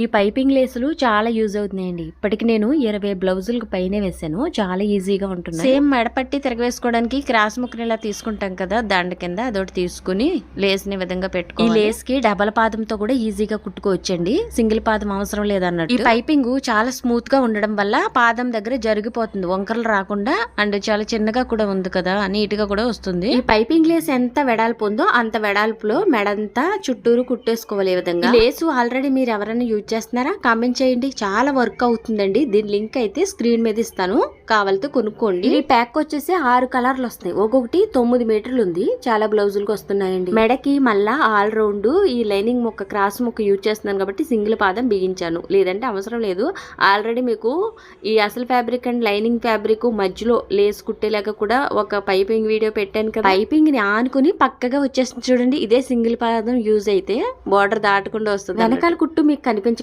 ఈ పైపింగ్ లేసులు చాలా యూజ్ అవుతున్నాయండి. ఇప్పటికి నేను 20 బ్లౌజులకు పైనే వేసాను. చాలా ఈజీగా ఉంటుంది. సేమ్ మెడపట్టి తిరగవేసుకోవడానికి క్రాస్ ముక్కని ఇలా తీసుకుంటాం కదా, దండ కింద అదొకటి తీసుకుని లేస్ ని విధంగా పెట్టుకో. ఈ లేస్ కి డబల్ పాదంతో కూడా ఈజీగా కుట్టుకోవచ్చండి. సింగిల్ పాదం అవసరం లేదన్నట్టు. ఈ పైపింగ్ చాలా స్మూత్ గా ఉండడం వల్ల పాదం దగ్గర జరిగిపోతుంది, వంకరలు రాకుండా. అండ్ చాలా చిన్నగా కూడా ఉంది కదా, నీట్ గా కూడా వస్తుంది. ఈ పైపింగ్ లేస్ ఎంత వెడల్పు ఉందో అంత వెడల్పులో మెడంతా చుట్టూరు కుట్టేసుకోవాలి. ఈ విధంగా లేసు ఆల్రెడీ మీరు ఎవరైనా యూజ్ చేస్తున్నారా కామెంట్ చేయండి. చాలా వర్క్ అవుతుందండి. దీని లింక్ అయితే స్క్రీన్ మీద ఇస్తాను, కావాలితే కొనుక్కోండి. ఈ ప్యాక్ వచ్చేసి 6 కలర్లు వస్తాయి. ఒక్కొక్కటి 9 మీటర్లు ఉంది. చాలా బ్లౌజులకు వస్తున్నాయండి. మెడకి మళ్ళా ఆల్ రౌండ్ ఈ లైనింగ్ ముక్క క్రాస్ ముక్క యూజ్ చేస్తున్నాను కాబట్టి సింగిల్ పాదం బిగించాను, లేదంటే అవసరం లేదు. ఆల్రెడీ మీకు ఈ అసలు ఫ్యాబ్రిక్ అండ్ లైనింగ్ ఫ్యాబ్రిక్ మధ్యలో లేస్ కుట్టేలాగా కూడా ఒక పైపింగ్ వీడియో పెట్టాను కదా. పైపింగ్ ని ఆనుకుని పక్కగా వచ్చేస్తుంది చూడండి. ఇదే సింగిల్ పాదం యూజ్ అయితే బార్డర్ దాటకుండా వస్తుంది. వెనకాల కుట్టు మీకు కనిపించ